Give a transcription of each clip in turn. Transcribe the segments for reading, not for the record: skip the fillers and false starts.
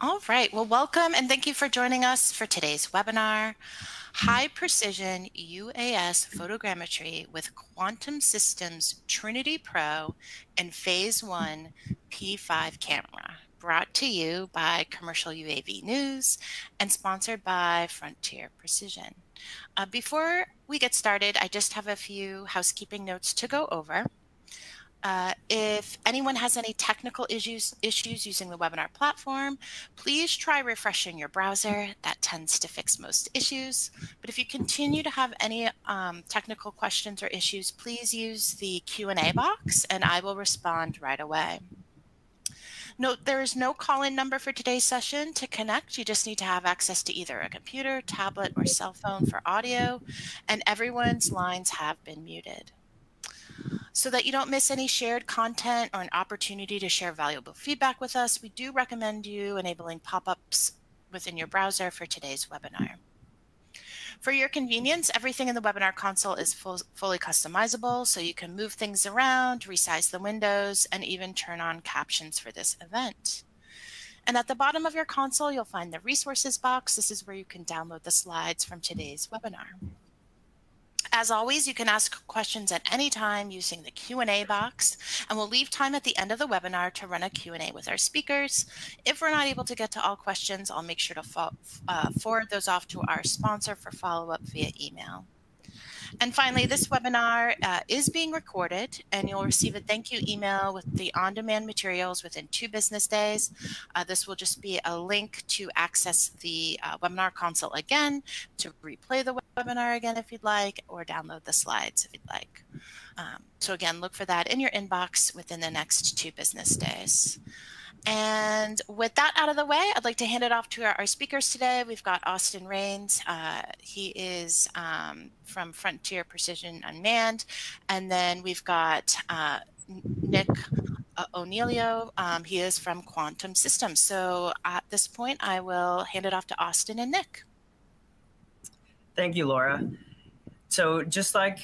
All right, well, welcome and thank you for joining us for today's webinar, High Precision UAS Photogrammetry with Quantum-Systems Trinity Pro and Phase 1 P5 camera, brought to you by Commercial UAV News and sponsored by Frontier Precision. Before we get started, I just have a few housekeeping notes to go over. If anyone has any technical issues using the webinar platform, please try refreshing your browser. That tends to fix most issues. But if you continue to have any technical questions or issues, please use the Q&A box and I will respond right away. Note there is no call-in number for today's session. To connect, you just need to have access to either a computer, tablet, or cell phone for audio, and everyone's lines have been muted. So that you don't miss any shared content or an opportunity to share valuable feedback with us, we do recommend you enabling pop-ups within your browser for today's webinar. For your convenience, everything in the webinar console is fully customizable, so you can move things around, resize the windows, and even turn on captions for this event. And at the bottom of your console, you'll find the resources box. This is where you can download the slides from today's webinar. As always, you can ask questions at any time using the Q&A box, and we'll leave time at the end of the webinar to run a Q&A with our speakers. If we're not able to get to all questions, I'll make sure to forward those off to our sponsor for follow-up via email. And finally, this webinar is being recorded, and you'll receive a thank you email with the on-demand materials within 2 business days. This will just be a link to access the webinar console again, to replay the webinar again if you'd like, or download the slides if you'd like. So again, look for that in your inbox within the next 2 business days. And with that out of the way, I'd like to hand it off to our speakers today. We've got Austin Rains. He is from Frontier Precision Unmanned. And then we've got Nick O'Neilio. He is from Quantum-Systems. So at this point, I will hand it off to Austin and Nick. Thank you, Laura. So just like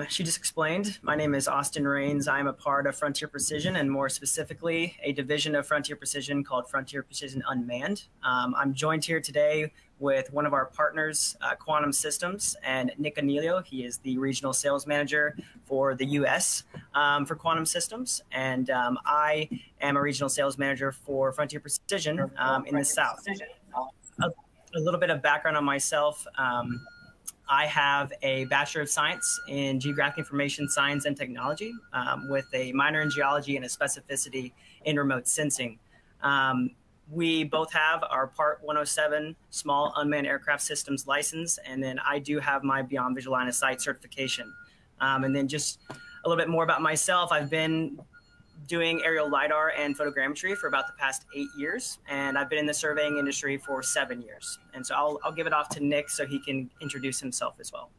she just explained, my name is Austin Rains. I'm a part of Frontier Precision, and more specifically, a division of Frontier Precision called Frontier Precision Unmanned. I'm joined here today with one of our partners, Quantum-Systems, and Nick O'Neilio. He is the regional sales manager for the US for Quantum-Systems, and I am a regional sales manager for Frontier Precision in the South. A little bit of background on myself. I have a Bachelor of Science in Geographic Information Science and Technology with a minor in Geology and a specificity in remote sensing. We both have our Part 107 Small Unmanned Aircraft Systems license, and then I do have my Beyond Visual Line of Sight certification. And then just a little bit more about myself. I've been doing aerial LiDAR and photogrammetry for about the past 8 years, and I've been in the surveying industry for 7 years. And so I'll give it off to Nick so he can introduce himself as well.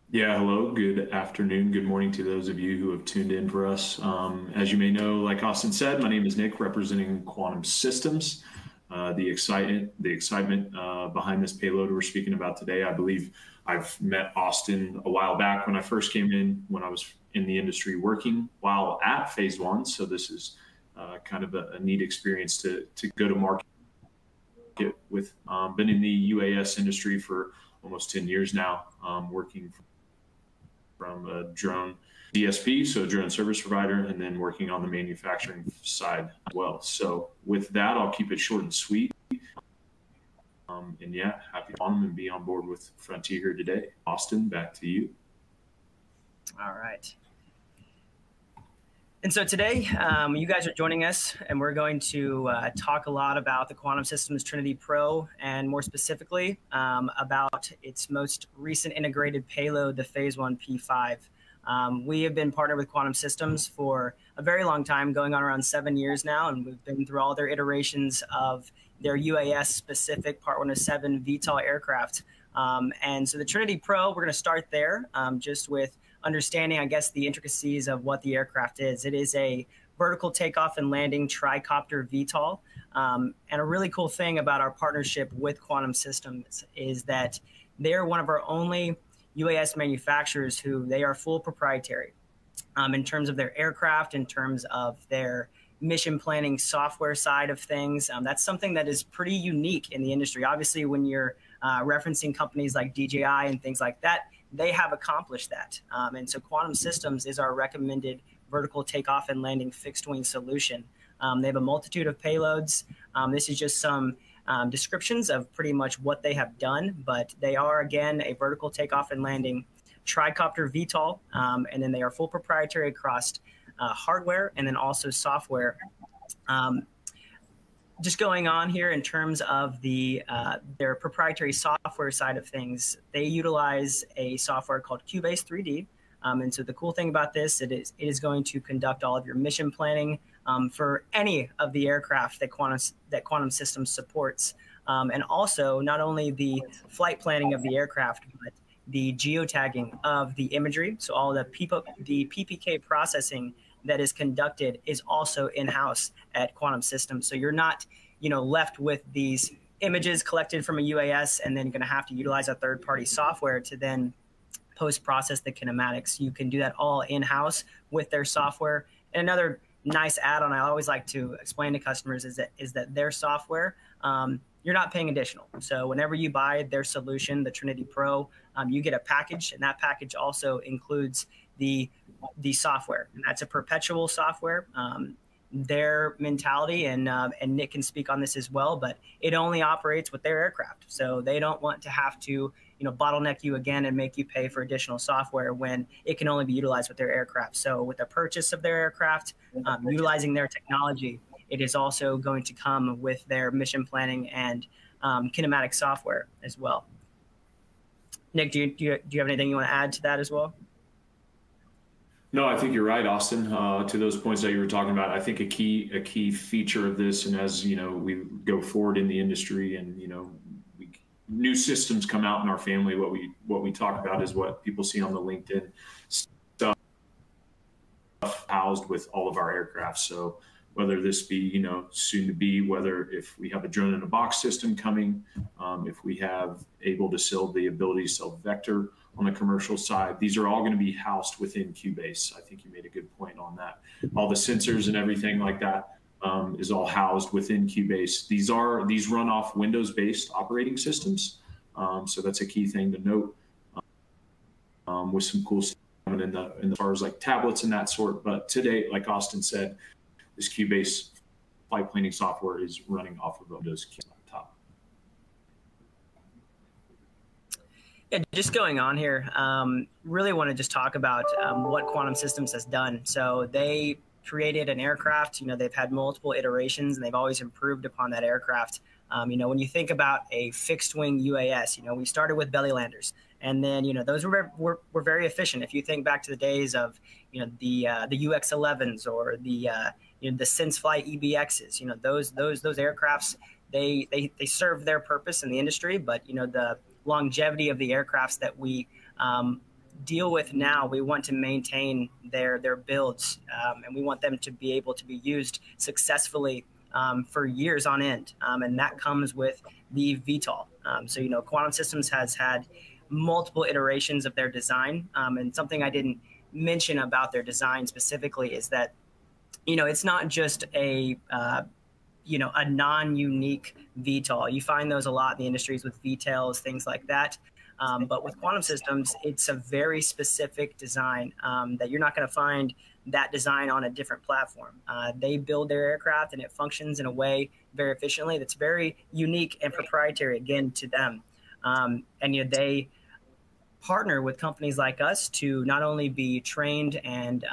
Yeah, hello, good afternoon, good morning to those of you who have tuned in for us. As you may know, like Austin said, my name is Nick, representing Quantum-Systems. The excitement behind this payload we're speaking about today, I believe I've met Austin a while back when I first came in, when I was in the industry working while at Phase 1. So this is kind of a neat experience to go to market with. Been in the UAS industry for almost 10 years now, working from a drone DSP, so a drone service provider, and then working on the manufacturing side as well. So with that, I'll keep it short and sweet. And yeah, happy to be on board with Frontier here today. Austin, back to you. All right. And so today, you guys are joining us, and we're going to talk a lot about the Quantum-Systems Trinity Pro, and more specifically about its most recent integrated payload, the Phase 1 P5. We have been partnered with Quantum-Systems for a very long time, going on around 7 years now, and we've been through all their iterations of their UAS-specific Part 107 VTOL aircraft. And so the Trinity Pro, we're going to start there, just with understanding, I guess, the intricacies of what the aircraft is. It is a vertical takeoff and landing tricopter VTOL. And a really cool thing about our partnership with Quantum-Systems is that they're one of our only UAS manufacturers who they are full proprietary in terms of their aircraft, in terms of their mission planning software side of things. That's something that is pretty unique in the industry. Obviously, when you're referencing companies like DJI and things like that, they have accomplished that. And so Quantum-Systems is our recommended vertical takeoff and landing fixed wing solution. They have a multitude of payloads. This is just some descriptions of pretty much what they have done, but they are, again, a vertical takeoff and landing tricopter VTOL, and then they are full proprietary across hardware and then also software. Just going on here in terms of their proprietary software side of things, they utilize a software called Cubase 3D. And so the cool thing about this, it is going to conduct all of your mission planning for any of the aircraft that Quantum-Systems supports. And also not only the flight planning of the aircraft, but the geotagging of the imagery. So all the PPK processing that is conducted is also in-house at Quantum-Systems. So you're not, left with these images collected from a UAS and then going to have to utilize a third-party software to then post-process the kinematics. You can do that all in-house with their software. And another nice add-on I always like to explain to customers is that their software, you're not paying additional. So whenever you buy their solution, the Trinity Pro, you get a package, and that package also includes the software, and that's a perpetual software. Their mentality, and Nick can speak on this as well, but it only operates with their aircraft. So they don't want to have to, bottleneck you again and make you pay for additional software when it can only be utilized with their aircraft. So with the purchase of their aircraft, utilizing their technology, it is also going to come with their mission planning and kinematic software as well. Nick, do you have anything you want to add to that as well? No, I think you're right, Austin. To those points that you were talking about, I think a key feature of this, and as we go forward in the industry, and new systems come out in our family, what we talk about is what people see on the LinkedIn stuff housed with all of our aircraft. So whether this be soon to be, whether if we have a drone in a box system coming, if we have able to sell the ability to sell vector on the commercial side, these are all going to be housed within Cubase. I think you made a good point on that. All the sensors and everything like that is all housed within Cubase. These run off Windows-based operating systems, so that's a key thing to note. With some cool stuff in the as far as like tablets and that sort. But today, like Austin said, this Cubase flight planning software is running off of Windows laptop. Yeah, just going on here, really want to just talk about what Quantum-Systems has done. So they created an aircraft, they've had multiple iterations and they've always improved upon that aircraft. When you think about a fixed wing UAS, we started with belly landers, and then, those were very efficient. If you think back to the days of, the UX-11s or the SenseFly EBXs, those aircrafts, they served their purpose in the industry, but, the longevity of the aircrafts that we deal with now, we want to maintain their builds, and we want them to be able to be used successfully for years on end, and that comes with the VTOL. So Quantum-Systems has had multiple iterations of their design, and something I didn't mention about their design specifically is that it's not just a non-unique VTOL. You find those a lot in the industries with VTOLs, things like that. But with Quantum-Systems, it's a very specific design that you're not going to find that design on a different platform. They build their aircraft and it functions in a way very efficiently that's very unique and proprietary, again, to them. And they partner with companies like us to not only be trained and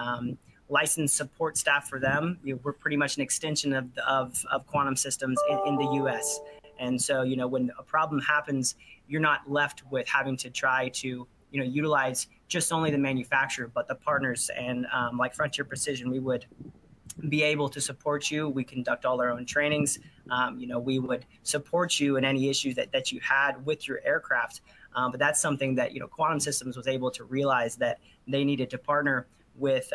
licensed support staff for them. We're pretty much an extension of Quantum-Systems in the US. And so, when a problem happens, you're not left with having to try to, utilize just only the manufacturer, but the partners. And like Frontier Precision, we would be able to support you. We conduct all our own trainings. We would support you in any issues that you had with your aircraft. But that's something that, Quantum-Systems was able to realize that they needed to partner with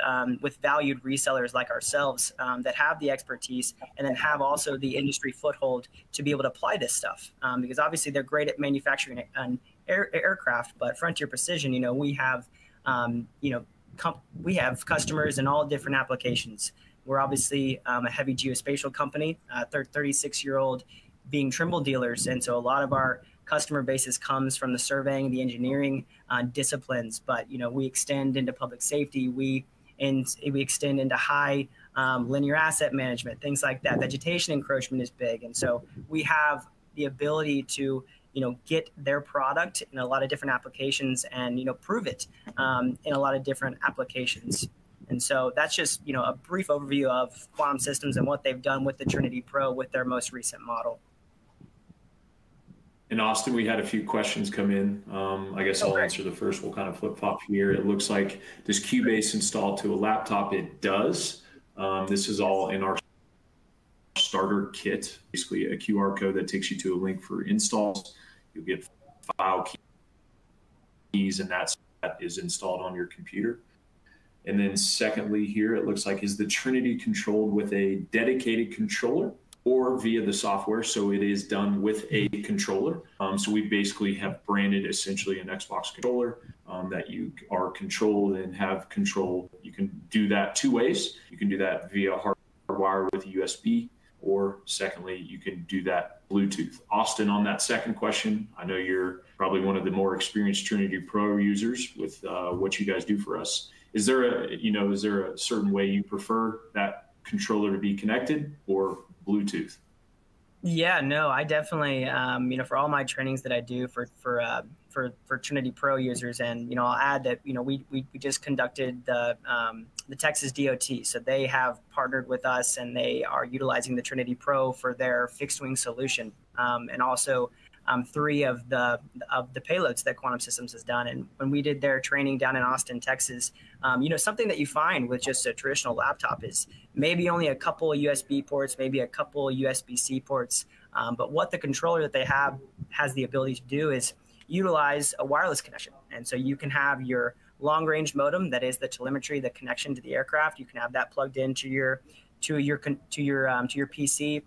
valued resellers like ourselves that have the expertise and then have also the industry foothold to be able to apply this stuff. Because obviously they're great at manufacturing an aircraft, but Frontier Precision, we have, we have customers in all different applications. We're obviously a heavy geospatial company, 36-year-old being Trimble dealers. And so a lot of our customer basis comes from the surveying, the engineering disciplines, but we extend into public safety. We extend into high linear asset management, things like that. Vegetation encroachment is big. And so we have the ability to get their product in a lot of different applications and, prove it in a lot of different applications. And so that's just, a brief overview of Quantum Systems and what they've done with the Trinity Pro with their most recent model. In Austin, we had a few questions come in. I guess I'll answer the first. We'll kind of flip-flop here. It looks like, does Cubase install to a laptop? It does. This is all in our starter kit, basically a QR code that takes you to a link for installs. You'll get file keys, and that is installed on your computer. And then secondly here, it looks like, is the Trinity controlled with a dedicated controller or via the software? So it is done with a controller. So we basically have branded essentially an Xbox controller that you are controlled and have control. You can do that two ways. You can do that via hardwire with USB, or secondly, you can do that Bluetooth. Austin, on that second question, I know you're probably one of the more experienced Trinity Pro users with what you guys do for us. Is there a certain way you prefer that controller to be connected, or Bluetooth? Yeah, no, I definitely, for all my trainings that I do for Trinity Pro users, and I'll add that we just conducted the Texas DOT, so they have partnered with us and they are utilizing the Trinity Pro for their fixed wing solution, and also 3 of the payloads that Quantum Systems has done. And when we did their training down in Austin, Texas, something that you find with just a traditional laptop is maybe only a couple of USB ports, maybe a couple of USB-C ports. But what the controller that they have has the ability to do is utilize a wireless connection. And so you can have your long-range modem, that is the telemetry, the connection to the aircraft. You can have that plugged into your PC.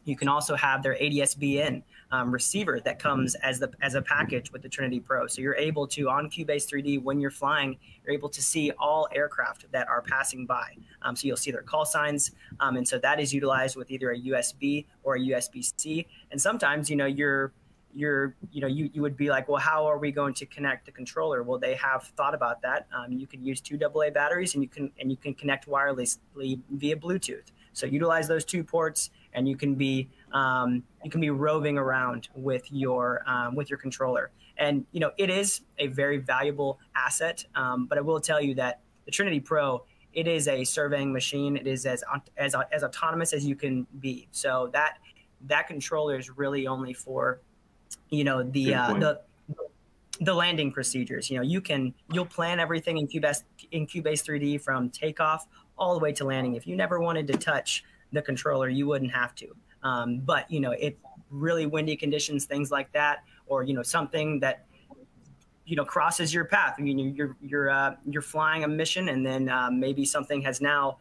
You can also have their ADS-B receiver that comes as a package with the Trinity Pro. So you're able to, on Cubase 3D, when you're flying, you're able to see all aircraft that are passing by. So you'll see their call signs, and so that is utilized with either a USB or a USB-C. And sometimes, you would be like, well, how are we going to connect the controller? Well, they have thought about that. You can use 2 AA batteries, and you can connect wirelessly via Bluetooth. So utilize those 2 ports, and you can be roving around with your controller. And it is a very valuable asset. But I will tell you that the Trinity Pro, it is a surveying machine. It is as autonomous as you can be. So that controller is really only for the landing procedures. You'll plan everything in Cubase 3D from takeoff all the way to landing. If you never wanted to touch the controller, you wouldn't have to. But it really windy conditions, things like that, or something that crosses your path. I mean, you're flying a mission, and then maybe something has now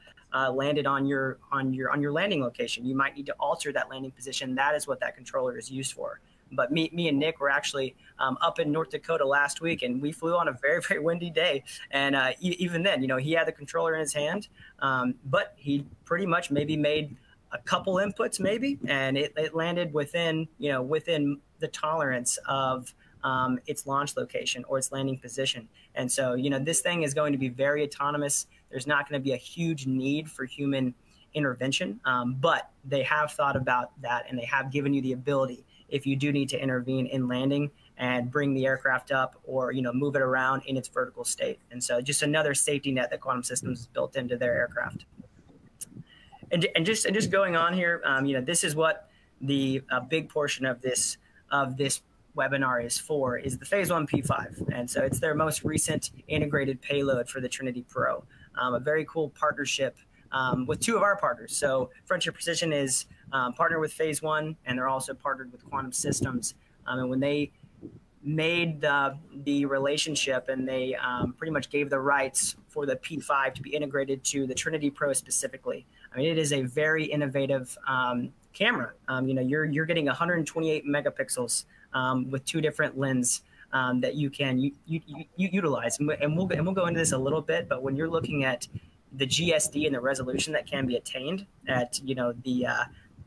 landed on your landing location. You might need to alter that landing position. That is what that controller is used for. But me and Nick were actually up in North Dakota last week, and we flew on a very, very windy day. And even then, he had the controller in his hand, but he pretty much maybe made a couple inputs, maybe, and it landed within the tolerance of its launch location or its landing position. And so, this thing is going to be very autonomous. There's not going to be a huge need for human intervention, but they have thought about that, and they have given you the ability, if you do need to intervene in landing and bring the aircraft up, or move it around in its vertical state. And so just another safety net that Quantum Systems has built into their aircraft. And just going on here, this is what the big portion of this webinar is for, is the Phase 1 P5. And so it's their most recent integrated payload for the Trinity Pro. A very cool partnership with 2 of our partners. So Frontier Precision is partnered with Phase 1, and they're also partnered with Quantum Systems. And when they made the relationship, and they pretty much gave the rights for the P5 to be integrated to the Trinity Pro specifically, I mean, it is a very innovative camera. You're getting 128 megapixels with 2 different lens that you can utilize. And we'll go into this a little bit, but when you're looking at the GSD and the resolution that can be attained at,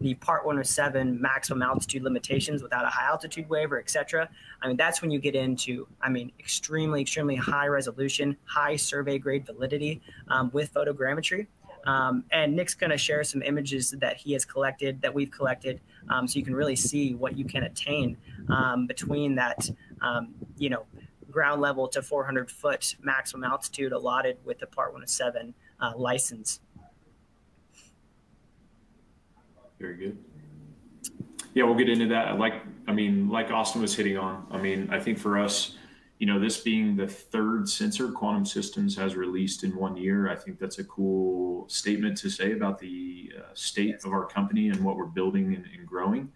the Part 107 maximum altitude limitations without a high altitude waiver, et cetera. I mean, that's when you get into, extremely, extremely high resolution, high survey grade validity with photogrammetry. And Nick's going to share some images that he has collected, that we've collected, so you can really see what you can attain between that, ground level to 400-foot maximum altitude allotted with the Part 107 license. Very good. Yeah, we'll get into that. Like Austin was hitting on, I think for us, this being the third sensor Quantum Systems has released in 1 year, I think that's a cool statement to say about the state of our company and what we're building and growing.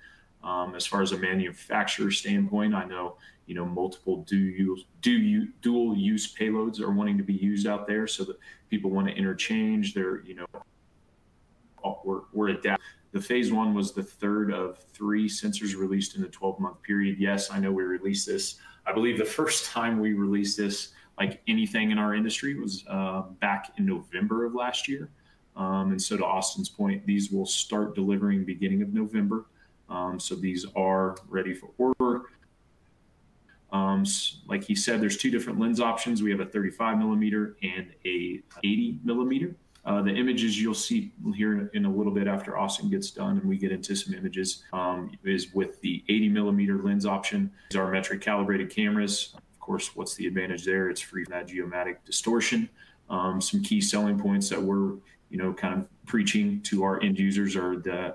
As far as a manufacturer standpoint, I know, multiple dual use payloads are wanting to be used out there, so that people want to interchange their, we're adapting. The phase 1 was the third of 3 sensors released in a 12-month period. Yes, I know we released this. I believe the first time we released this, like anything in our industry, was back in November of last year. And so to Austin's point, these will start delivering beginning of November. So these are ready for order. Like he said, there's 2 different lens options. We have a 35 millimeter and a 80 millimeter. The images you'll see here in a little bit after Austin gets done and we get into some images is with the 80 millimeter lens option. These are metric calibrated cameras. Of course, what's the advantage there? It's free from that geomatic distortion. Some key selling points that we're kind of preaching to our end users are the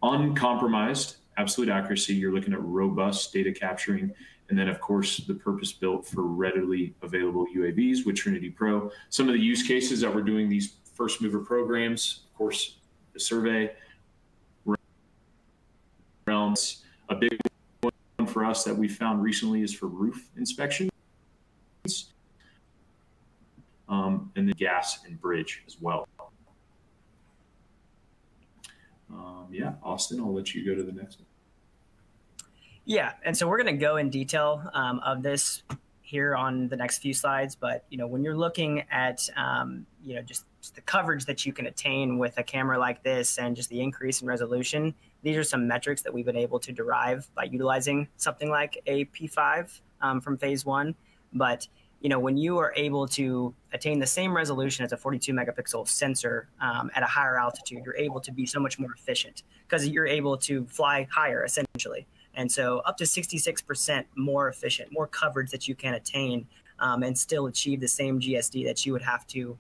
uncompromised absolute accuracy. You're looking at robust data capturing. And then, of course, the purpose-built for readily available UAVs with Trinity Pro. Some of the use cases that we're doing these first mover programs, of course, the survey realms. A big one for us that we found recently is for roof inspections. And then gas and bridge as well. Yeah, Austin, I'll let you go to the next one. Yeah, and so we're going to go in detail of this here on the next few slides. But when you're looking at just the coverage that you can attain with a camera like this, and just the increase in resolution, these are some metrics that we've been able to derive by utilizing something like a P5 from phase 1. But when you are able to attain the same resolution as a 42 megapixel sensor at a higher altitude, you're able to be so much more efficient because you're able to fly higher essentially. And so up to 66% more efficient, more coverage that you can attain and still achieve the same GSD that you would have to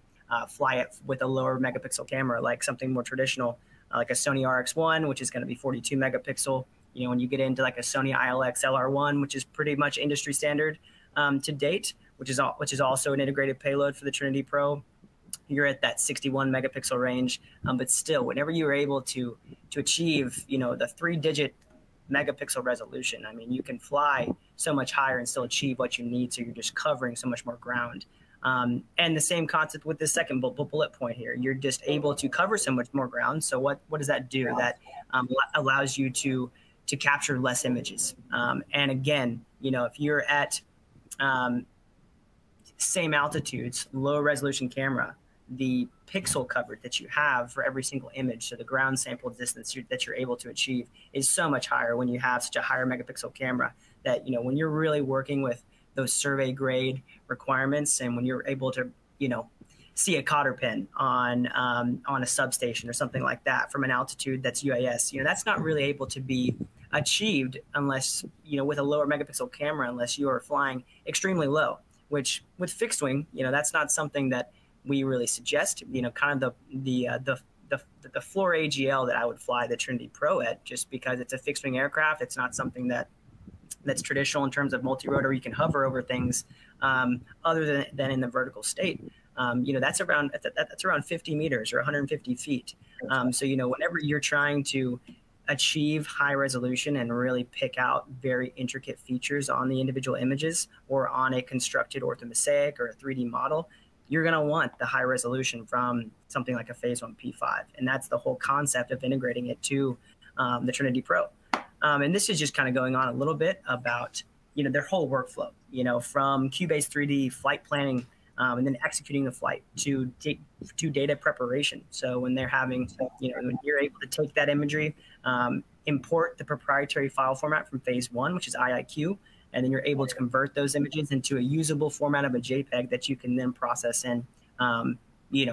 fly it with a lower megapixel camera, like something more traditional, like a Sony RX1, which is going to be 42 megapixel. When you get into like a Sony ILX LR1, which is pretty much industry standard to date, which is also an integrated payload for the Trinity Pro, you're at that 61 megapixel range. But still, whenever you're able to achieve, the 3-digit megapixel resolution, you can fly so much higher and still achieve what you need. So you're just covering so much more ground. And the same concept with the second bullet point here. You're just able to cover so much more ground. So what does that do? That allows you to capture less images. And again, if you're at same altitudes, low resolution camera, the pixel coverage that you have for every single image, so the ground sample distance that you're able to achieve is so much higher when you have such a higher megapixel camera, that when you're really working with those survey grade requirements, and when you're able to see a cotter pin on a substation or something like that from an altitude that's UAS, that's not really able to be achieved unless with a lower megapixel camera, unless you are flying extremely low, which with fixed wing, that's not something that we really suggest. Kind of the floor AGL that I would fly the Trinity Pro at, just because it's a fixed wing aircraft. It's not something that's traditional in terms of multi-rotor. You can hover over things other than in the vertical state. That's around 50 meters or 150 feet. So whenever you're trying to achieve high resolution and really pick out very intricate features on the individual images or on a constructed orthomosaic or a 3D model, you're going to want the high resolution from something like a phase 1 P5. And that's the whole concept of integrating it to the Trinity Pro. And this is just kind of going on a little bit about their whole workflow, from Cubase 3D flight planning, and then executing the flight to data preparation. So when they're having, when you're able to take that imagery, import the proprietary file format from phase 1, which is IIQ, and then you're able to convert those images into a usable format of a JPEG that you can then process in,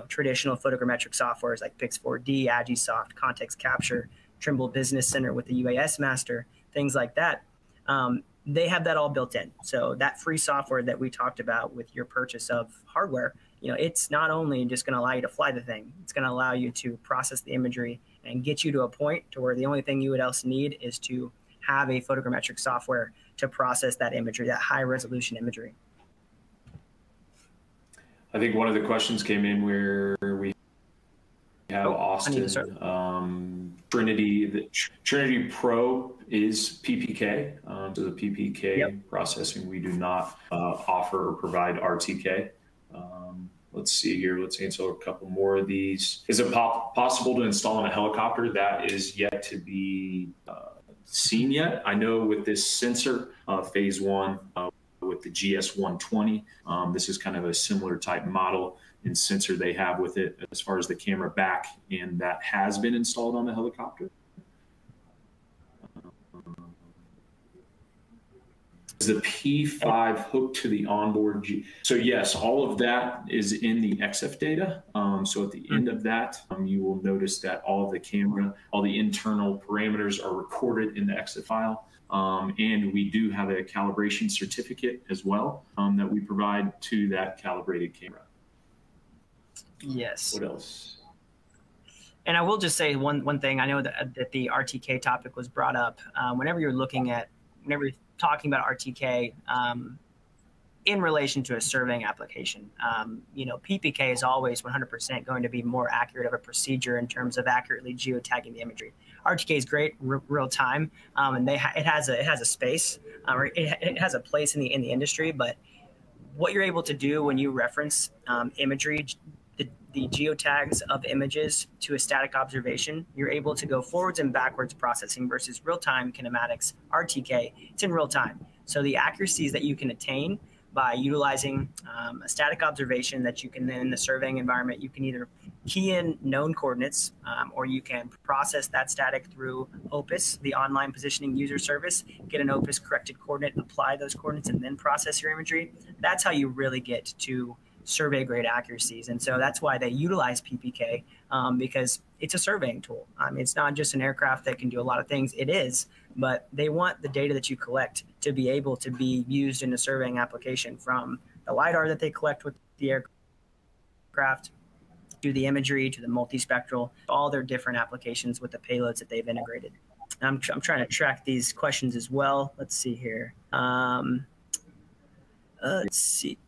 traditional photogrammetric softwares like Pix4D, Agisoft, Context Capture, Trimble Business Center with the UAS master, things like that. They have that all built in. So that free software that we talked about with your purchase of hardware, it's not only just going to allow you to fly the thing, it's going to allow you to process the imagery and get you to a point to where the only thing you would else need is to have a photogrammetric software to process that imagery, that high resolution imagery. I think one of the questions came in where we have Austin. The Trinity Pro is PPK. So the PPK processing, we do not offer or provide RTK. Let's see here. Let's answer a couple more of these. Is it possible to install on a helicopter? That is yet to be seen yet. I know with this sensor, phase 1, with the GS120, this is kind of a similar type model and sensor they have with it as far as the camera back, and that has been installed on the helicopter. Is the P5 hooked to the onboard So yes, all of that is in the XF data. So at the end of that, you will notice that all of the camera, all the internal parameters are recorded in the XF file. And we do have a calibration certificate as well that we provide to that calibrated camera. Yes. What else? And I will just say one thing. I know that the RTK topic was brought up. Whenever you're talking about RTK in relation to a surveying application, PPK is always 100% going to be more accurate of a procedure in terms of accurately geotagging the imagery. RTK is great, real time, and it has a space, or it has a place in the industry. But what you're able to do when you reference imagery, the geotags of images to a static observation, you're able to go forwards and backwards processing versus real-time kinematics, RTK, it's in real time. So the accuracies that you can attain by utilizing a static observation that you can then in the surveying environment, you can either key in known coordinates or you can process that static through Opus, the online positioning user service, get an Opus corrected coordinate, apply those coordinates, and then process your imagery. That's how you really get to survey grade accuracies. And so that's why they utilize PPK because it's a surveying tool. It's not just an aircraft that can do a lot of things. It is, but they want the data that you collect to be able to be used in a surveying application, from the LiDAR that they collect with the aircraft to the imagery to the multispectral, all their different applications with the payloads that they've integrated. I'm trying to track these questions as well. Let's see here. Let's see.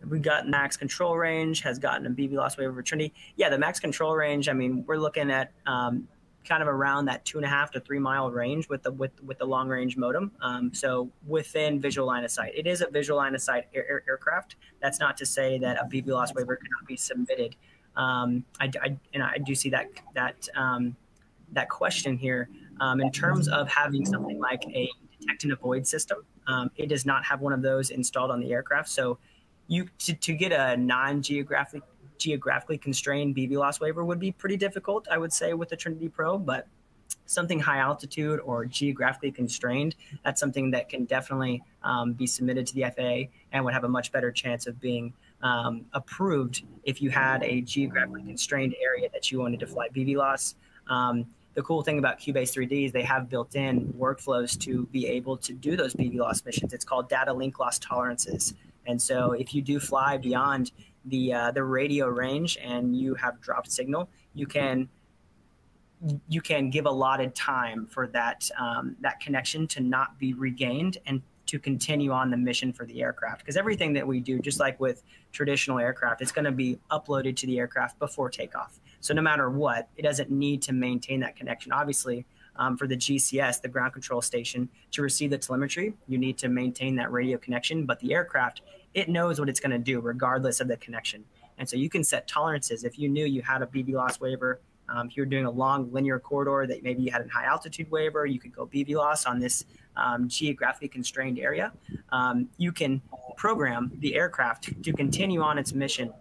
We got max control range, has gotten a BB loss waiver for Trinity. Yeah, the max control range, I mean, we're looking at kind of around that 2.5 to 3 mile range with the long range modem. So within visual line of sight. It is a visual line of sight aircraft. That's not to say that a BB loss waiver cannot be submitted. I do see that question here. In terms of having something like a detect and avoid system, it does not have one of those installed on the aircraft. So to get a geographically constrained BB loss waiver would be pretty difficult, I would say, with the Trinity Pro. But something high altitude or geographically constrained, that's something that can definitely be submitted to the FAA and would have a much better chance of being approved if you had a geographically constrained area that you wanted to fly BB loss. The cool thing about Cubase 3D is they have built-in workflows to be able to do those BB loss missions. It's called data link loss tolerances. And so if you do fly beyond the radio range and you have dropped signal, you can give allotted time for that connection to not be regained and to continue on the mission for the aircraft. Because everything that we do, just like with traditional aircraft, it's going to be uploaded to the aircraft before takeoff. So no matter what, it doesn't need to maintain that connection. Obviously, for the GCS, the ground control station, to receive the telemetry, you need to maintain that radio connection. But the aircraft, it knows what it's going to do regardless of the connection. And so you can set tolerances. If you knew you had a BB loss waiver If you're doing a long linear corridor that maybe you had a high altitude waiver, you could go BVLOS on this geographically constrained area. You can program the aircraft to continue on its mission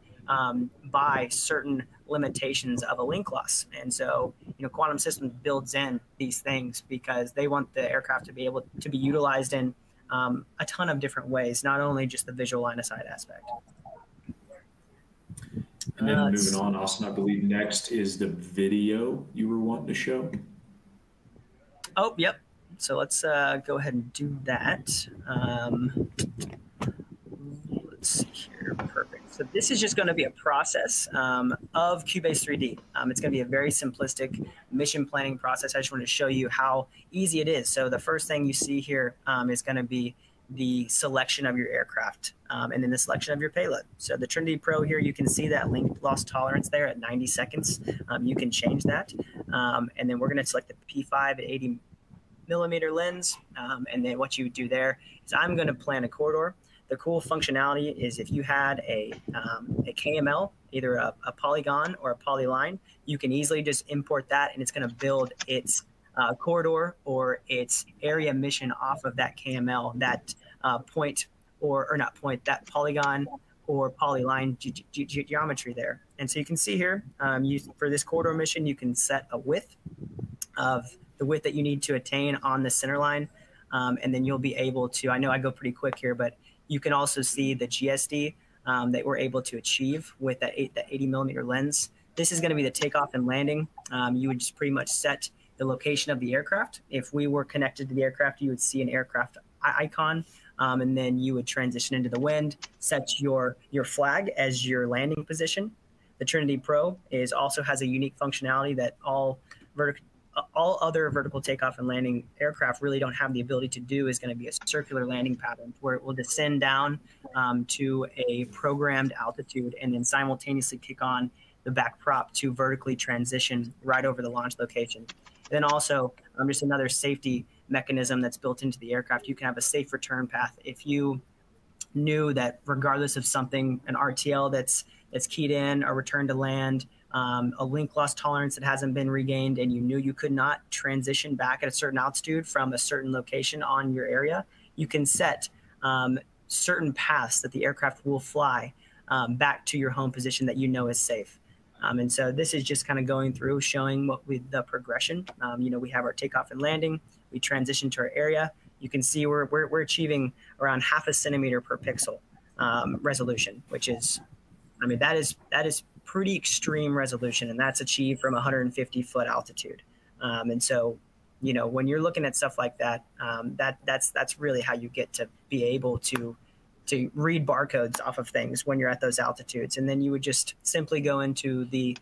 by certain limitations of a link loss. And so, Quantum Systems builds in these things because they want the aircraft to be able to be utilized in a ton of different ways, not only just the visual line of sight aspect. And then moving on, Austin, I believe next is the video you were wanting to show. Oh, yep. So let's go ahead and do that. Let's see here. Perfect. So this is just going to be a process of Cubase 3D. It's going to be a very simplistic mission planning process. I just want to show you how easy it is. So the first thing you see here is going to be the selection of your aircraft and then the selection of your payload. So the Trinity Pro here, you can see that link loss tolerance there at 90 seconds. You can change that. And then we're going to select the P5 at 80mm lens. And then what you would do there is I'm going to plan a corridor. The cool functionality is if you had a KML, either a polygon or a polyline, you can easily just import that and it's going to build its corridor or its area mission off of that KML, that point or not point, that polygon or polyline geometry there. And so you can see here, for this corridor mission, you can set a width of the width that you need to attain on the center line. And then you'll be able to, I know I go pretty quick here, but you can also see the GSD that we're able to achieve with that 80mm lens. This is going to be the takeoff and landing. You would just pretty much set the location of the aircraft. If we were connected to the aircraft, you would see an aircraft icon, and then you would transition into the wind, set your flag as your landing position. The Trinity Pro also has a unique functionality that all other vertical takeoff and landing aircraft really don't have the ability to do. Is going to be a circular landing pattern where it will descend down to a programmed altitude and then simultaneously kick on the back prop to vertically transition right over the launch location. Then also, just another safety mechanism that's built into the aircraft. You can have a safe return path. If you knew that regardless of something, an RTL that's keyed in, a return to land, a link loss tolerance that hasn't been regained, and you knew you could not transition back at a certain altitude from a certain location on your area, you can set certain paths that the aircraft will fly back to your home position that you know is safe. And so this is just kind of going through showing the progression. We have our takeoff and landing. We transition to our area. You can see we're achieving around 0.5 centimeter per pixel resolution, which is, that is pretty extreme resolution, and that's achieved from 150-foot altitude. And so, when you're looking at stuff like that, that's really how you get to be able to read barcodes off of things when you're at those altitudes. And then you would just simply go into the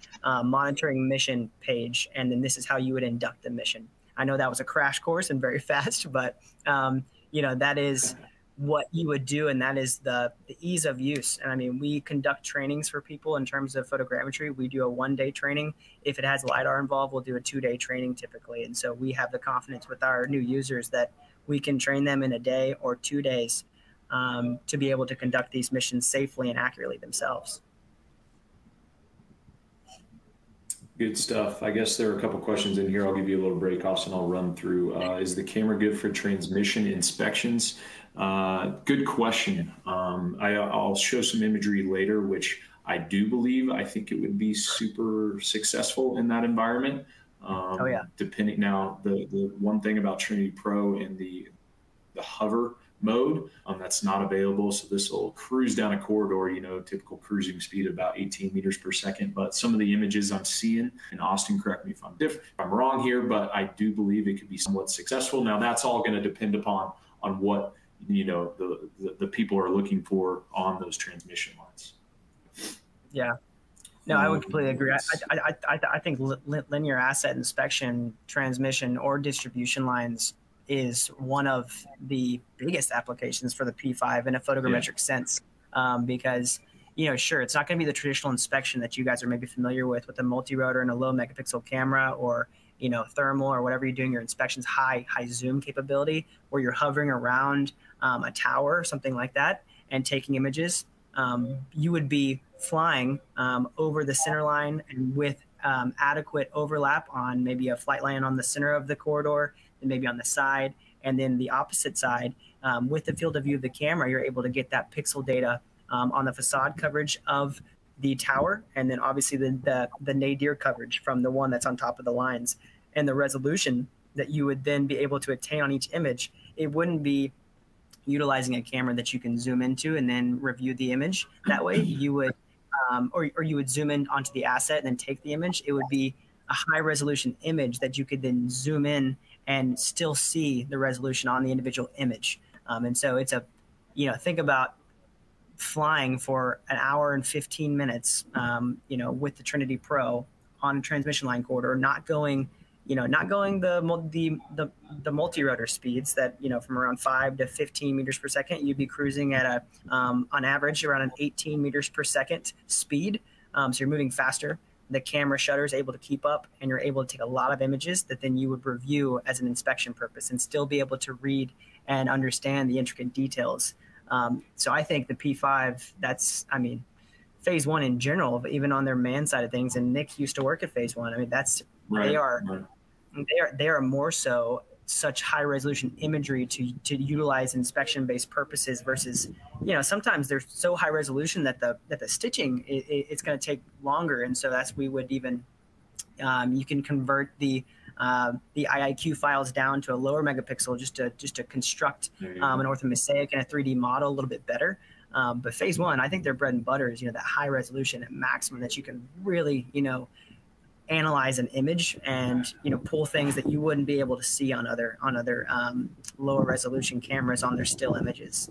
monitoring mission page, and then this is how you would induct the mission. I know that was a crash course and very fast, but that is what you would do, and that is the ease of use. And we conduct trainings for people in terms of photogrammetry. We do a 1-day training. If it has LiDAR involved, we'll do a 2-day training typically. And so we have the confidence with our new users that we can train them in a day or 2 days to be able to conduct these missions safely and accurately themselves. Good stuff. I guess there are a couple questions in here. I'll give you a little break, Austin. I'll run through. Is the camera good for transmission inspections? Good question. I'll show some imagery later, which I think it would be super successful in that environment. Oh yeah. Depending now, the one thing about Trinity Pro and the hover mode, that's not available. So this will cruise down a corridor, typical cruising speed of about 18 meters per second. But some of the images I'm seeing, and Austin, correct me if I'm wrong here, but I do believe it could be somewhat successful. Now that's all going to depend upon what the people are looking for on those transmission lines. Yeah. No, I would completely agree. I think linear asset inspection, transmission, or distribution lines is one of the biggest applications for the P5 in a photogrammetric sense, because, sure, it's not going to be the traditional inspection that you guys are maybe familiar with a multi-rotor and a low megapixel camera, or, thermal, or whatever you're doing your inspections, high zoom capability, where you're hovering around a tower or something like that and taking images. You would be flying over the center line and with adequate overlap on maybe a flight line on the center of the corridor, and maybe on the side, and then the opposite side. With the field of view of the camera, you're able to get that pixel data on the facade coverage of the tower, and then obviously the nadir coverage from the one that's on top of the lines, and the resolution that you would then be able to attain on each image. It wouldn't be utilizing a camera that you can zoom into and then review the image that way. You would, or you would zoom in onto the asset and then take the image. It would be a high resolution image that you could then zoom in and still see the resolution on the individual image. And so it's a, think about flying for an hour and 15 minutes, with the Trinity Pro on a transmission line corridor, not going the multi-rotor speeds that, from around 5 to 15 meters per second, you'd be cruising at on average around an 18 meters per second speed. So you're moving faster. The camera shutter is able to keep up, and you're able to take a lot of images that then you would review as an inspection purpose and still be able to read and understand the intricate details. So I think the P5, phase one in general, but even on their man side of things, and Nick used to work at phase one. I mean, right, they are more so such high resolution imagery to utilize inspection based purposes versus, sometimes they're so high resolution that the stitching it's going to take longer. And so we would even, you can convert the IIQ files down to a lower megapixel just to construct an orthomosaic and a 3D model a little bit better. But phase one, I think their bread and butter is, that high resolution at maximum that you can really, analyze an image and, pull things that you wouldn't be able to see on other lower resolution cameras on their still images.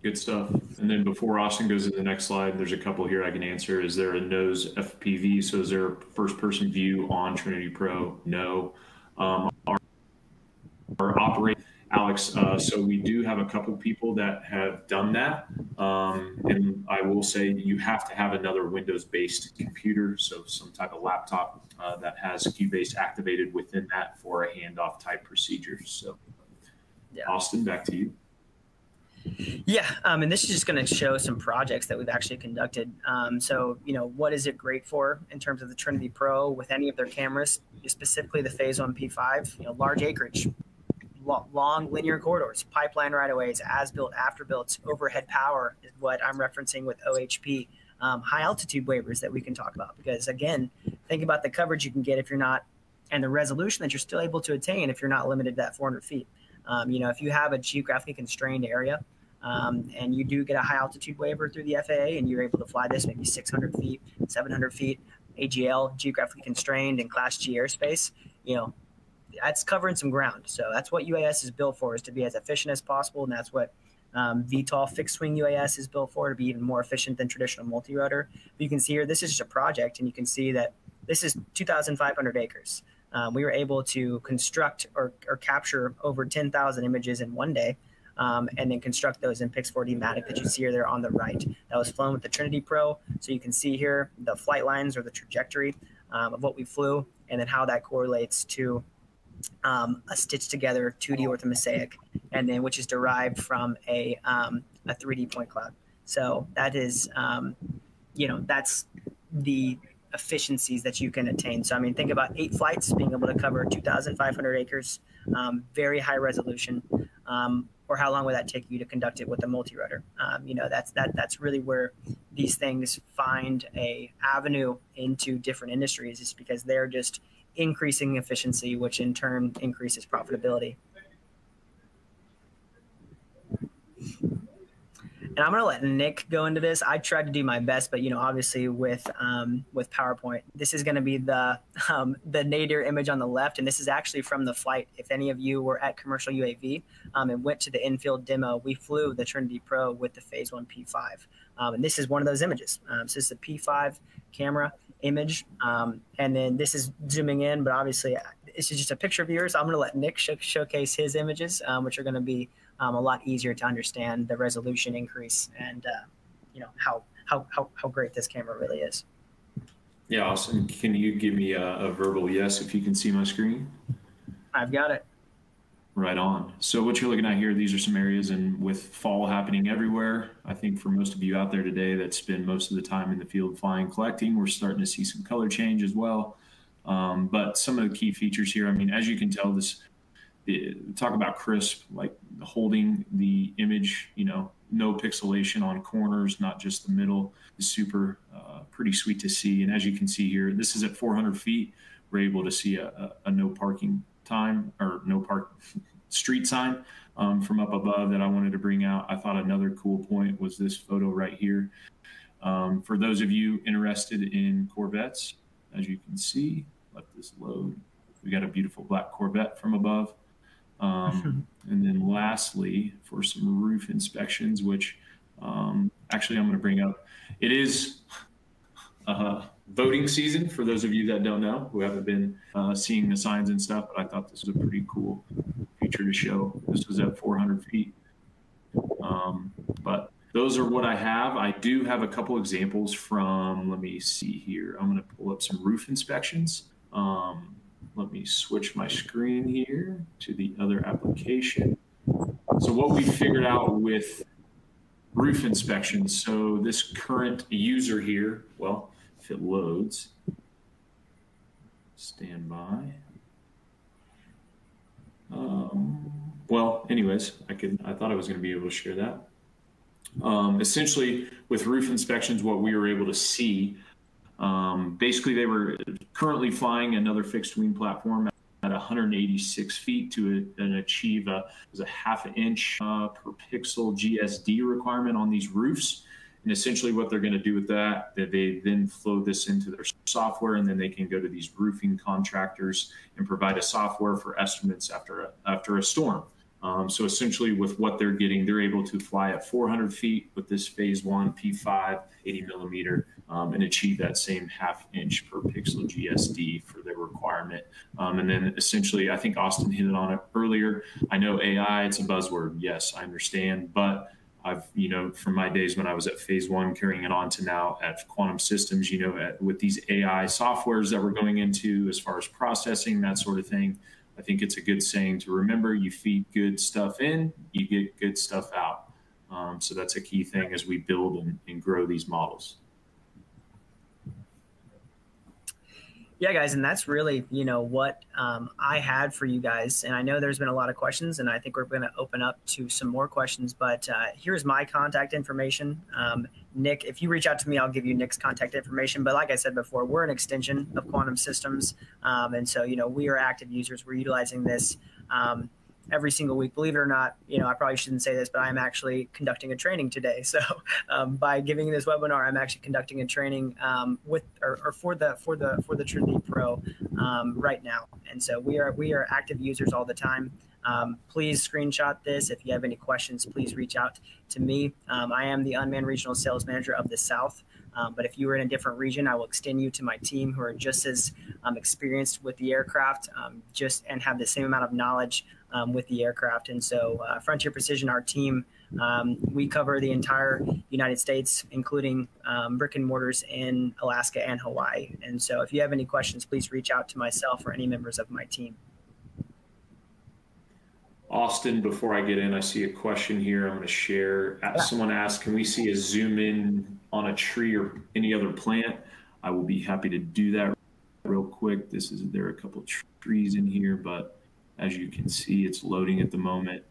Good stuff. And then before Austin goes to the next slide, there's a couple here I can answer. Is there a nose FPV? So is there a first person view on Trinity Pro? No. Our operator, Alex, so we do have a couple people that have done that. And I will say you have to have another Windows-based computer, so some type of laptop that has Cubase activated within that for a handoff type procedure. So, yeah. Austin, back to you. Yeah, and this is just going to show some projects that we've actually conducted. So, what is it great for in terms of the Trinity Pro with any of their cameras, specifically the Phase 1 P5, large acreage, long linear corridors, pipeline right-of-ways, as-built, after-built, overhead power is what I'm referencing with OHP, high altitude waivers that we can talk about. Because again, think about the coverage you can get if you're not, and the resolution that you're still able to attain if you're not limited to that 400 feet. If you have a geographically constrained area and you do get a high altitude waiver through the FAA and you're able to fly this maybe 600 feet, 700 feet, AGL, geographically constrained, and Class G airspace, that's covering some ground. So that's what UAS is built for, is to be as efficient as possible. And that's what VTOL fixed wing UAS is built for, to be even more efficient than traditional multi-rotor. But you can see here, this is just a project, and you can see that this is 2,500 acres. We were able to construct or capture over 10,000 images in one day, and then construct those in Pix4D Matic that you see here there on the right. That was flown with the Trinity Pro. So you can see here the flight lines or the trajectory of what we flew, and then how that correlates to a stitched together 2D orthomosaic, and then which is derived from a 3D point cloud. So that is, that's the efficiencies that you can attain. So, think about 8 flights being able to cover 2,500 acres, very high resolution, or how long would that take you to conduct it with a multi-rotor? That's really where these things find a avenue into different industries, is because they're just increasing efficiency, which in turn increases profitability. And I'm going to let Nick go into this. I tried to do my best, but obviously with PowerPoint, this is going to be the nadir image on the left, and this is actually from the flight. If any of you were at Commercial UAV and went to the in-field demo, we flew the Trinity Pro with the Phase 1 P5, and this is one of those images. So this is a P5 camera image, and then this is zooming in, but obviously this is just a picture of yours. I'm going to let Nick showcase his images, which are going to be a lot easier to understand the resolution increase and how great this camera really is. Yeah, awesome. Can you give me a verbal yes if you can see my screen? I've got it. Right on. So what you're looking at here, these are some areas, and with fall happening everywhere, I think for most of you out there today that spend most of the time in the field flying, collecting, we're starting to see some color change as well. But some of the key features here, I mean, as you can tell, talk about crisp, like holding the image, you know, no pixelation on corners, not just the middle, is super pretty sweet to see. And as you can see here, this is at 400 feet. We're able to see a no parking time or no park street sign from up above that I wanted to bring out. I thought another cool point was this photo right here. For those of you interested in Corvettes, as you can see, let this load. We got a beautiful black Corvette from above. And then lastly, for some roof inspections, which actually I'm going to bring up, it is voting season for those of you that don't know, who haven't been seeing the signs and stuff, but I thought this was a pretty cool feature to show. This was at 400 feet. But those are what I have. I do have a couple examples from, let me see here. I'm going to pull up some roof inspections. Let me switch my screen here to the other application. So what we figured out with roof inspections, so this current user here, well, if it loads, stand by. Well, anyways, I thought I was going to be able to share that. Essentially, with roof inspections, what we were able to see, basically they were currently flying another fixed wing platform at 186 feet to achieve a half an inch per pixel GSD requirement on these roofs. And essentially what they're going to do with that, they then flow this into their software, and then they can go to these roofing contractors and provide a software for estimates after a storm. So essentially with what they're getting, they're able to fly at 400 feet with this phase 1 P5 80 millimeter and achieve that same half inch per pixel GSD for their requirement. And then essentially, I think Austin hit it on it earlier. I know AI, it's a buzzword. Yes, I understand. But I've, from my days when I was at phase 1, carrying it on to now at Quantum-Systems, with these AI softwares that we're going into as far as processing, that sort of thing, I think it's a good saying to remember: you feed good stuff in, you get good stuff out. So that's a key thing as we build and grow these models. Yeah, guys, and that's really, what I had for you guys. And I know there's been a lot of questions, and I think we're going to open up to some more questions. But here's my contact information. Nick, if you reach out to me, I'll give you Nick's contact information. But like I said before, we're an extension of Quantum-Systems. And so, we are active users. We're utilizing this every single week. Believe it or not, I probably shouldn't say this, but I'm actually conducting a training today. So by giving this webinar, I'm actually conducting a training for the Trinity Pro right now. And so we are active users all the time. Please screenshot this. If you have any questions, please reach out to me. I am the Unmanned Regional Sales Manager of the South. But if you are in a different region, I will extend you to my team who are just as experienced with the aircraft, and have the same amount of knowledge with the aircraft. And so Frontier Precision, our team, we cover the entire United States, including brick and mortars in Alaska and Hawaii. And so if you have any questions, please reach out to myself or any members of my team. Austin, before I get in, I see a question here I'm going to share. Someone asked, can we see a zoom in on a tree or any other plant? I will be happy to do that real quick. There are a couple of trees in here, but as you can see, it's loading at the moment.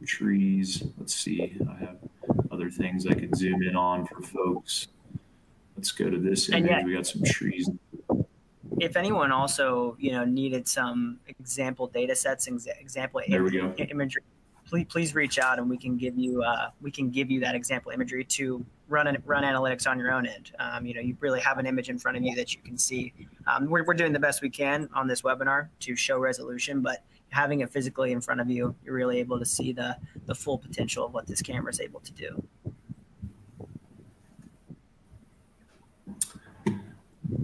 Trees, let's see, I have other things I could zoom in on for folks. Let's go to this image. We got some trees. If anyone also, needed some example data sets, example imagery, please reach out and we can give you that example imagery to run analytics on your own end. You really have an image in front of you that you can see. We're doing the best we can on this webinar to show resolution, but having it physically in front of you, you're really able to see the full potential of what this camera is able to do.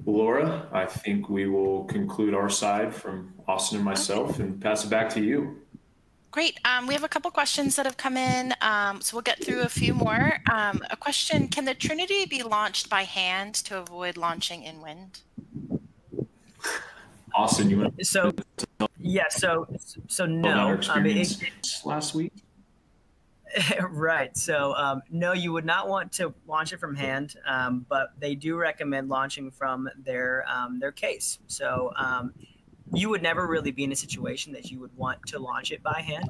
Laura, I think we will conclude our side from Austin and myself and pass it back to you. Great. We have a couple questions that have come in, so we'll get through a few more. A question: can the Trinity be launched by hand to avoid launching in wind? Austin, you want to? So, Yeah, so About our no. experience last week. Right. So no, you would not want to launch it from hand, but they do recommend launching from their case. So you would never really be in a situation that you would want to launch it by hand.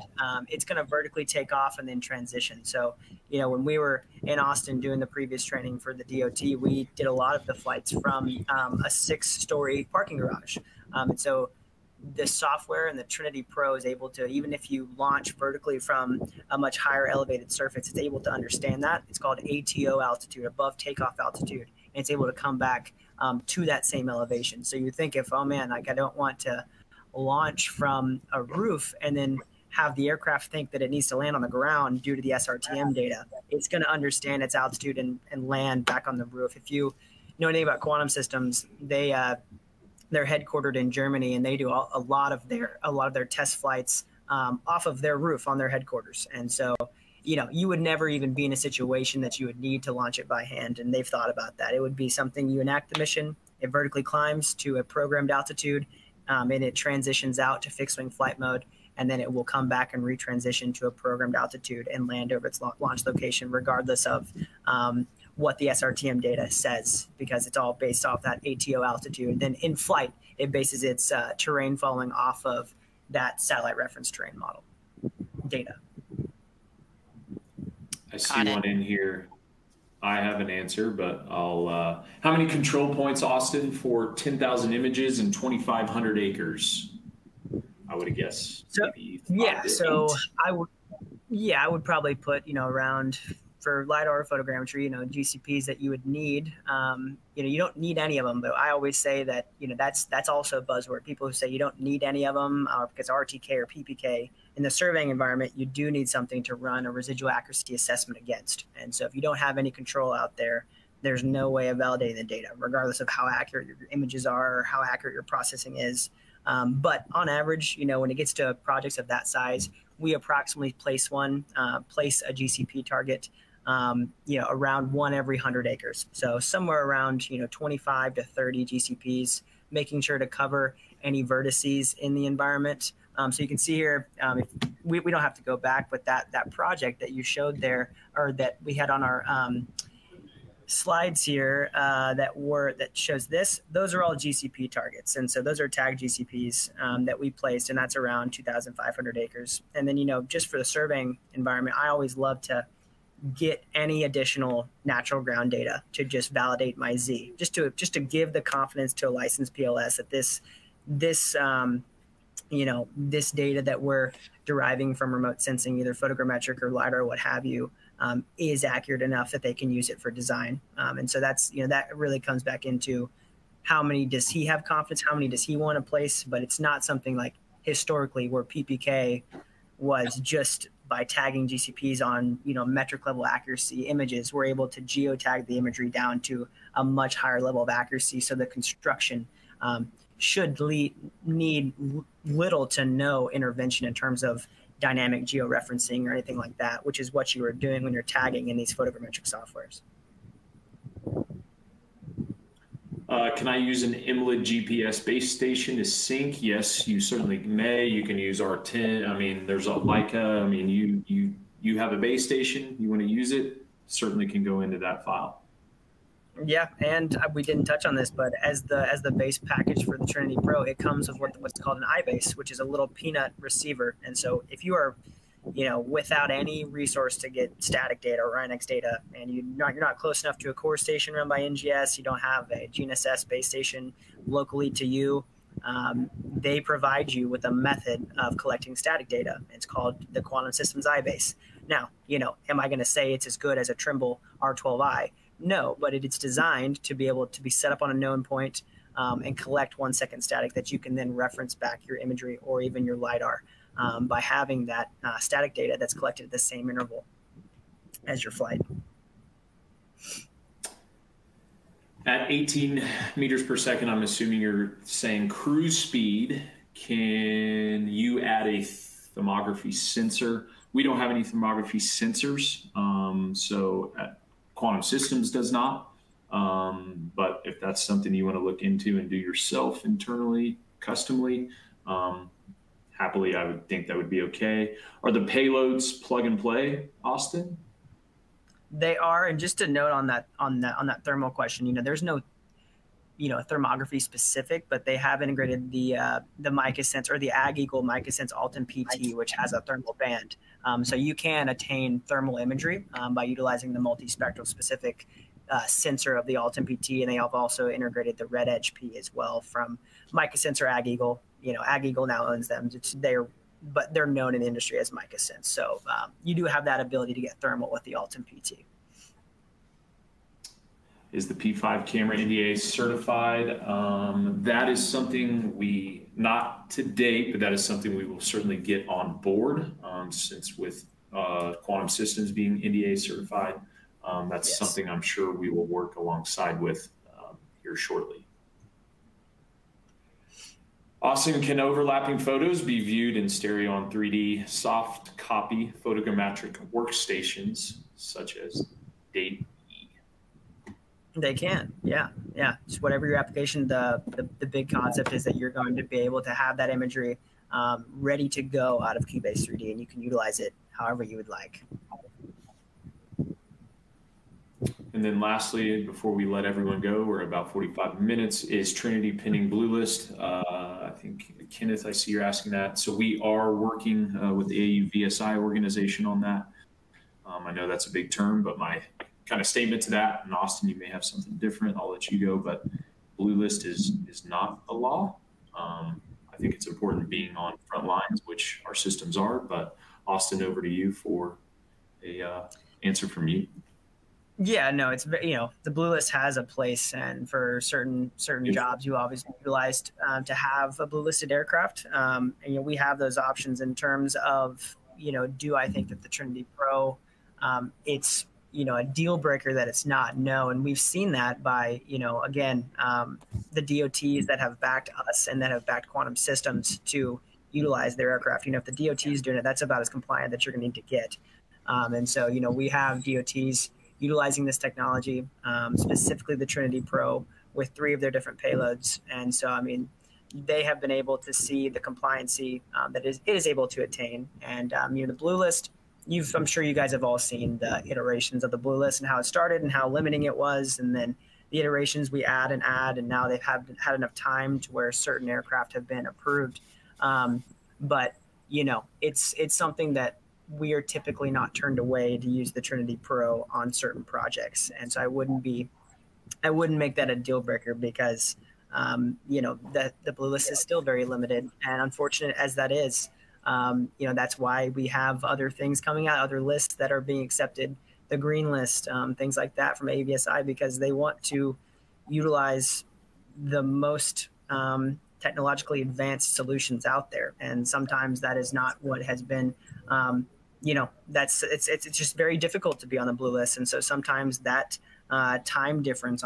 It's going to vertically take off and then transition. So, you know, when we were in Austin doing the previous training for the DOT, we did a lot of the flights from a 6-story parking garage. And so the software and the Trinity Pro is able to, even if you launch vertically from a much higher elevated surface, it's able to understand that. It's called ATO altitude, above takeoff altitude. And it's able to come back to that same elevation. So you think if, oh man, like I don't want to launch from a roof and then have the aircraft think that it needs to land on the ground due to the SRTM data, it's going to understand its altitude and land back on the roof. If you know anything about Quantum Systems, they're headquartered in Germany, and they do a lot of their test flights off of their roof on their headquarters. And so, you know, you would never even be in a situation that you would need to launch it by hand. And they've thought about that. It would be something you enact the mission, it vertically climbs to a programmed altitude, and it transitions out to fixed wing flight mode, and then it will come back and retransition to a programmed altitude and land over its launch location, regardless of what the SRTM data says, because it's all based off that ATO altitude. Then in flight, it bases its terrain following off of that satellite reference terrain model data. I see one in here. I have an answer, but I'll. How many control points, Austin, for 10,000 images and 2,500 acres? I would guess. So, yeah, so I would probably put, you know, around, for LiDAR photogrammetry, you know, GCPs that you would need. You know, you don't need any of them, but I always say that, you know, that's also a buzzword. People who say you don't need any of them because RTK or PPK, in the surveying environment, you do need something to run a residual accuracy assessment against. And so if you don't have any control out there, there's no way of validating the data, regardless of how accurate your images are or how accurate your processing is. But on average, you know, when it gets to projects of that size, we approximately place a GCP target, you know, around 1 every 100 acres. So somewhere around, you know, 25 to 30 GCPs, making sure to cover any vertices in the environment. So you can see here, we don't have to go back, but that project that you showed there, or that we had on our slides here that shows this, those are all GCP targets. And so those are tagged GCPs that we placed, and that's around 2,500 acres. And then, you know, just for the surveying environment, I always love to get any additional natural ground data to just validate my Z, just to give the confidence to a licensed PLS that this you know, this data that we're deriving from remote sensing, either photogrammetric or LiDAR or what have you, is accurate enough that they can use it for design. And so that's, you know, that really comes back into how many does he have confidence, how many does he want to place, but it's not something like historically where PPK was just by tagging GCPs on, you know, metric level accuracy images, we're able to geotag the imagery down to a much higher level of accuracy. So the construction should need little to no intervention in terms of dynamic georeferencing or anything like that, which is what you are doing when you're tagging in these photogrammetric softwares. Can I use an IMLA GPS base station to sync? Yes, you certainly may. You can use R10. I mean, there's a Leica. I mean, you have a base station. You want to use it, certainly can go into that file. Yeah, and we didn't touch on this, but as the base package for the Trinity Pro, it comes with what's called an iBase, which is a little peanut receiver. And so if you are, you know, without any resource to get static data or INX data, and you're not close enough to a core station run by NGS, you don't have a GNSS base station locally to you, they provide you with a method of collecting static data. It's called the Quantum-Systems iBase. Now, you know, am I going to say it's as good as a Trimble R12i? No, but it's designed to be able to be set up on a known point and collect 1 second static that you can then reference back your imagery or even your LiDAR by having that static data that's collected at the same interval as your flight. At 18 meters per second, I'm assuming you're saying cruise speed. Can you add a thermography sensor? We don't have any thermography sensors, so Quantum Systems does not. But if that's something you want to look into and do yourself internally, customly, happily, I would think that would be okay. Are the payloads plug and play, Austin? They are, and just to note on that thermal question, there's no thermography specific, but they have integrated the MicaSense or the AgEagle MicaSense Altum PT, which has a thermal band. So you can attain thermal imagery by utilizing the multispectral specific sensor of the Altum PT, and they have also integrated the Red Edge P as well from MicaSense or AgEagle. AgEagle now owns them. But they're known in the industry as MicaSense. So you do have that ability to get thermal with the Altum PT. Is the P5 camera NDA certified? That is something not to date, but that is something we will certainly get on board since with Quantum Systems being NDA certified, that's something I'm sure we will work alongside with here shortly. Austin, can overlapping photos be viewed in stereo and 3D soft copy photogrammetric workstations such as Date? They can, yeah. Just whatever your application, the big concept is that you're going to be able to have that imagery ready to go out of Cubase 3D, and you can utilize it however you would like. And then lastly, before we let everyone go, we're about 45 minutes, is Trinity pending blue list? I think, Kenneth, I see you're asking that. So we are working with the AU VSI organization on that. I know that's a big term, but my kind of statement to that, and Austin, you may have something different, I'll let you go, but blue list is not a law. I think it's important being on front lines, which our systems are, but Austin, over to you for a answer from you. Yeah, no, it's, the blue list has a place, and for certain jobs, you obviously utilized to have a blue listed aircraft. And, we have those options in terms of, do I think that the Trinity Pro, it's, a deal breaker that it's not? No. And we've seen that by, again, the DOTs that have backed us and that have backed Quantum Systems to utilize their aircraft. If the DOT is doing it, that's about as compliant that you're going to need to get. And so, we have DOTs utilizing this technology, specifically the Trinity Pro, with 3 of their different payloads. And so, they have been able to see the compliancy that it is able to attain. And, the blue list, I'm sure you guys have all seen the iterations of the blue list and how it started and how limiting it was. And then the iterations we add, and now they've had enough time to where certain aircraft have been approved. But, it's something that we are typically not turned away to use the Trinity Pro on certain projects. And so I wouldn't make that a deal breaker because, the blue list is still very limited, and unfortunate as that is, that's why we have other things coming out, other lists that are being accepted, the green list, things like that from AVSI, because they want to utilize the most technologically advanced solutions out there. And sometimes that is not what has been, it's just very difficult to be on the blue list. And so sometimes that time difference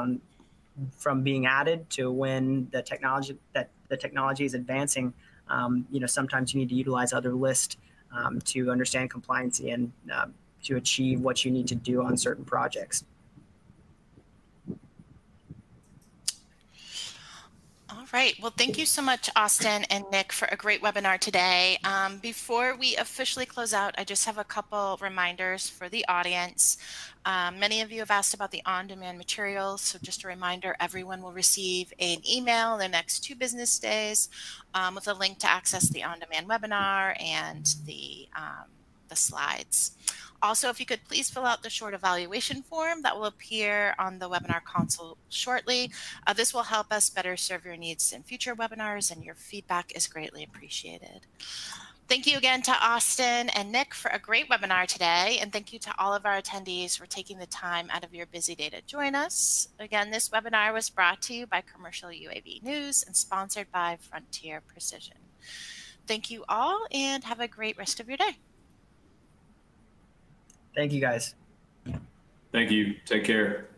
from being added to when the technology is advancing, sometimes you need to utilize other lists to understand compliancy and to achieve what you need to do on certain projects. All right. Well, thank you so much, Austin and Nick, for a great webinar today. Before we officially close out, I just have a couple reminders for the audience. Many of you have asked about the on-demand materials. So just a reminder, everyone will receive an email in the next 2 business days with a link to access the on-demand webinar and the slides. Also, if you could please fill out the short evaluation form that will appear on the webinar console shortly. This will help us better serve your needs in future webinars, and your feedback is greatly appreciated. Thank you again to Austin and Nick for a great webinar today, and thank you to all of our attendees for taking the time out of your busy day to join us. Again, this webinar was brought to you by Commercial UAV News and sponsored by Frontier Precision. Thank you all, and have a great rest of your day. Thank you, guys. Thank you. Take care.